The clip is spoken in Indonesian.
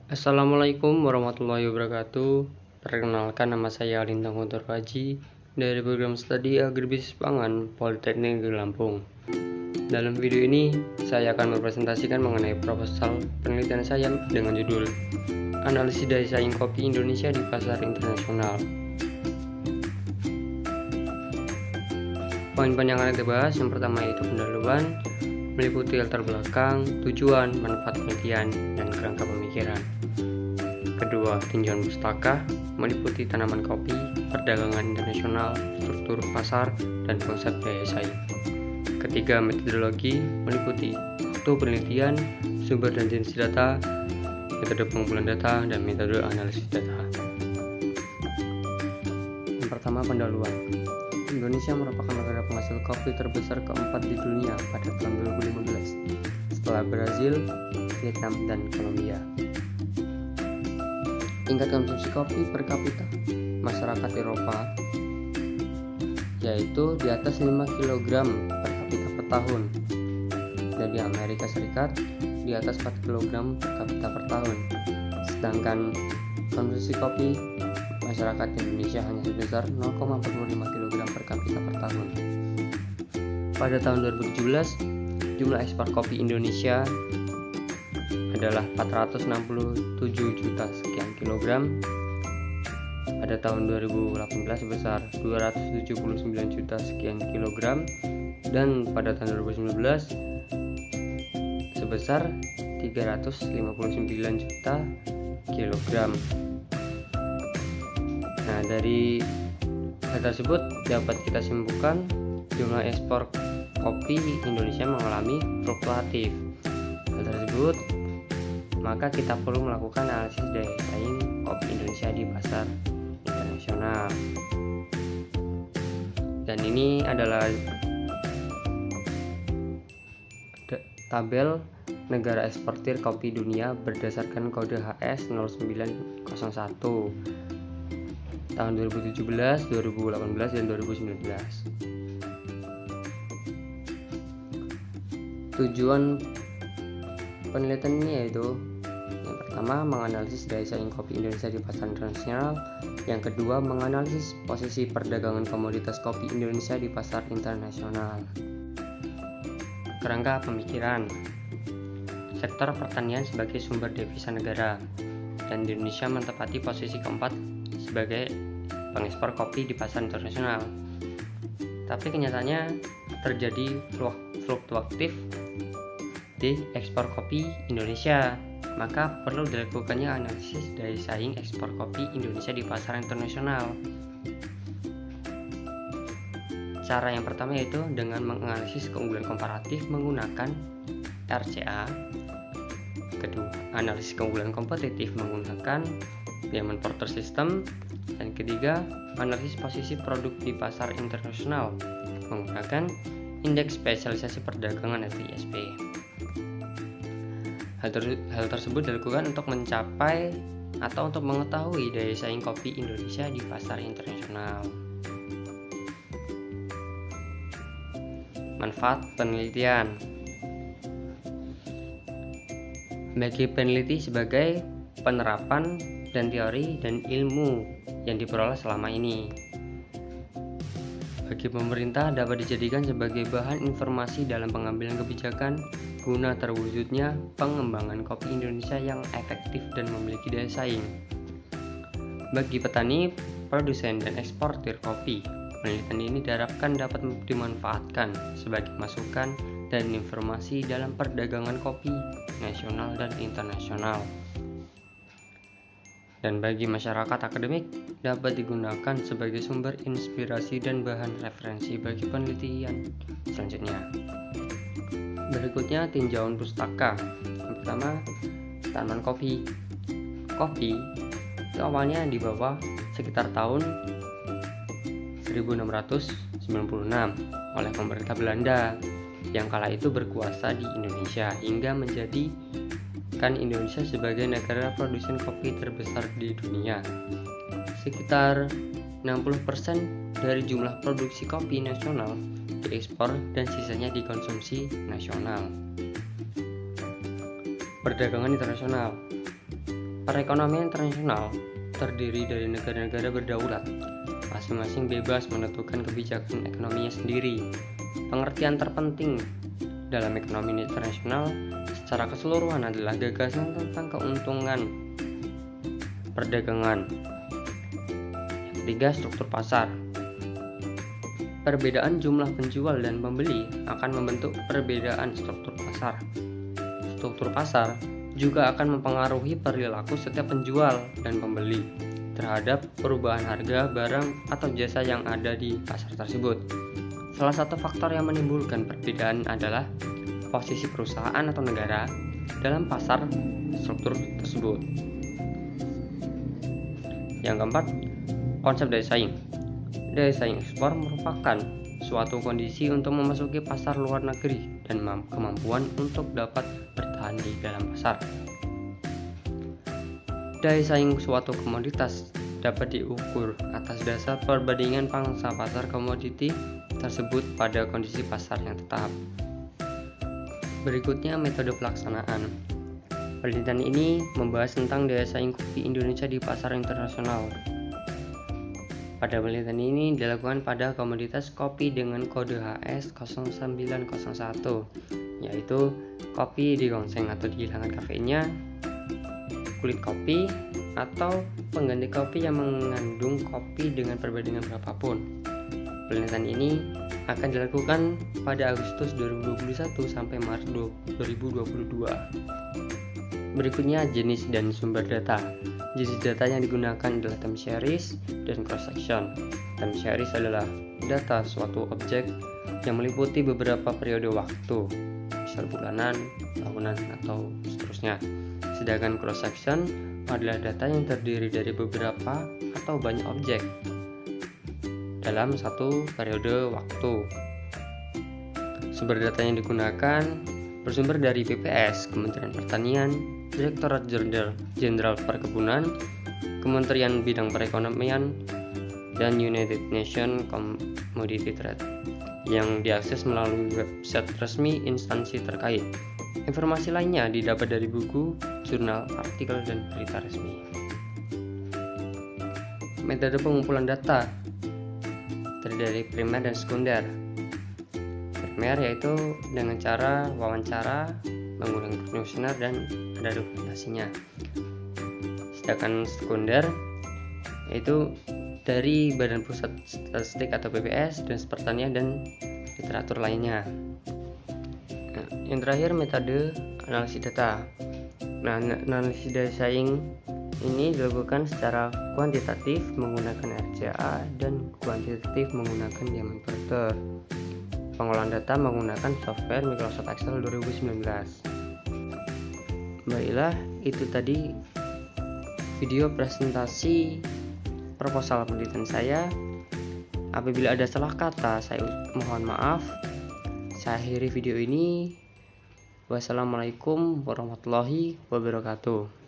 Assalamualaikum warahmatullahi wabarakatuh. Perkenalkan, nama saya Lintang Guntur Haji dari program studi Agribisnis Pangan Politeknik Negeri Lampung. Dalam video ini saya akan mempresentasikan mengenai proposal penelitian saya dengan judul Analisis Daya Saing Kopi Indonesia di Pasar Internasional. Poin-poin yang akan dibahas yang pertama yaitu pendahuluan, meliputi latar belakang, tujuan, manfaat penelitian, dan kerangka pemikiran. Kedua, tinjauan pustaka, meliputi tanaman kopi, perdagangan internasional, struktur pasar, dan konsep daya saing. Ketiga, metodologi, meliputi waktu penelitian, sumber dan jenis data, metode pengumpulan data, dan metode analisis data. Yang pertama, pendahuluan. Indonesia merupakan negara penghasil kopi terbesar keempat di dunia pada tahun 2015, setelah Brazil, Vietnam, dan Kolombia. Tingkat konsumsi kopi per kapita masyarakat Eropa yaitu di atas 5 kg per kapita per tahun, dan di Amerika Serikat di atas 4 kg per kapita per tahun. Sedangkan konsumsi kopi masyarakat Indonesia hanya sebesar 0,45 kg per kapita per tahun. Pada tahun 2017, jumlah ekspor kopi Indonesia adalah 467 juta sekian kilogram. Pada tahun 2018 sebesar 279 juta sekian kilogram, dan pada tahun 2019 sebesar 359 juta kilogram. Nah, dari hal tersebut dapat kita simpulkan jumlah ekspor kopi Indonesia mengalami fluktuatif. Hal tersebut maka kita perlu melakukan analisis daya saing kopi Indonesia di pasar internasional. Dan ini adalah tabel negara eksportir kopi dunia berdasarkan kode HS 0901 tahun 2017, 2018, dan 2019. Tujuan penelitian ini yaitu yang pertama, menganalisis daya saing kopi Indonesia di pasar internasional. Yang kedua, menganalisis posisi perdagangan komoditas kopi Indonesia di pasar internasional. Kerangka pemikiran. Sektor pertanian sebagai sumber devisa negara, dan Indonesia menempati posisi keempat sebagai pengekspor kopi di pasar internasional. Tapi kenyataannya terjadi fluktuatif di ekspor kopi Indonesia, maka perlu dilakukannya analisis daya saing ekspor kopi Indonesia di pasar internasional. Cara yang pertama yaitu dengan menganalisis keunggulan komparatif menggunakan RCA. Kedua, analisis keunggulan kompetitif menggunakan Diamond Porter System. Dan ketiga, analisis posisi produk di pasar internasional menggunakan Indeks Spesialisasi Perdagangan atau ISP. Hal tersebut dilakukan untuk mencapai atau untuk mengetahui daya saing kopi Indonesia di pasar internasional. Manfaat penelitian. Bagi peneliti sebagai penerapan dan teori dan ilmu yang diperoleh selama ini. Bagi pemerintah dapat dijadikan sebagai bahan informasi dalam pengambilan kebijakan guna terwujudnya pengembangan kopi Indonesia yang efektif dan memiliki daya saing. Bagi petani, produsen, dan eksportir kopi, penelitian ini diharapkan dapat dimanfaatkan sebagai masukan dan informasi dalam perdagangan kopi nasional dan internasional. Dan bagi masyarakat akademik dapat digunakan sebagai sumber inspirasi dan bahan referensi bagi penelitian selanjutnya. Berikutnya, tinjauan pustaka. Yang pertama, tanaman kopi. Kopi itu awalnya dibawa sekitar tahun 1696 oleh pemerintah Belanda yang kala itu berkuasa di Indonesia hingga menjadikan Indonesia sebagai negara produsen kopi terbesar di dunia. Sekitar 60% dari jumlah produksi kopi nasional diekspor dan sisanya dikonsumsi nasional. Perdagangan internasional. Perekonomian internasional terdiri dari negara-negara berdaulat, masing-masing bebas menentukan kebijakan ekonominya sendiri. Pengertian terpenting dalam ekonomi internasional secara keseluruhan adalah gagasan tentang keuntungan perdagangan. Yang ketiga, struktur pasar. Perbedaan jumlah penjual dan pembeli akan membentuk perbedaan struktur pasar. Struktur pasar juga akan mempengaruhi perilaku setiap penjual dan pembeli terhadap perubahan harga barang atau jasa yang ada di pasar tersebut. Salah satu faktor yang menimbulkan perbedaan adalah posisi perusahaan atau negara dalam pasar struktur tersebut. Yang keempat, konsep daya saing. Daya saing ekspor merupakan suatu kondisi untuk memasuki pasar luar negeri dan kemampuan untuk dapat bertahan di dalam pasar. Daya saing suatu komoditas dapat diukur atas dasar perbandingan pangsa pasar komoditi tersebut pada kondisi pasar yang tetap. Berikutnya, metode pelaksanaan. Penelitian ini membahas tentang daya saing kopi Indonesia di pasar internasional. Pada penelitian ini dilakukan pada komoditas kopi dengan kode HS0901, yaitu kopi digongseng atau dihilangkan kafeinnya, kulit kopi, atau pengganti kopi yang mengandung kopi dengan perbandingan berapapun. Penelitian ini akan dilakukan pada Agustus 2021 sampai Maret 2022. Berikutnya, jenis dan sumber data. Jenis data yang digunakan adalah time series dan cross section. Time series adalah data suatu objek yang meliputi beberapa periode waktu, misal bulanan, tahunan, atau seterusnya. Sedangkan cross section adalah data yang terdiri dari beberapa atau banyak objek dalam satu periode waktu. Sumber data yang digunakan bersumber dari BPS, Kementerian Pertanian, Direktorat Jenderal Perkebunan, Kementerian Bidang Perekonomian, dan United Nations Commodity Trade yang diakses melalui website resmi instansi terkait. Informasi lainnya didapat dari buku, jurnal, artikel, dan berita resmi. Metode pengumpulan data terdiri dari primer dan sekunder. Primer yaitu dengan cara wawancara menggunakan kuesioner dan ada dokumentasinya. Sedangkan sekunder yaitu dari Badan Pusat Statistik atau BPS, Dinas Pertanian, dan literatur lainnya. Nah, yang terakhir, metode analisis data. Nah, analisis daya saing ini dilakukan secara kuantitatif menggunakan RCA dan kuantitatif menggunakan Diamond Porter. Pengolahan data menggunakan software Microsoft Excel 2019. Baiklah, itu tadi video presentasi proposal penelitian saya. Apabila ada salah kata, saya mohon maaf. Saya akhiri video ini. Wassalamualaikum warahmatullahi wabarakatuh.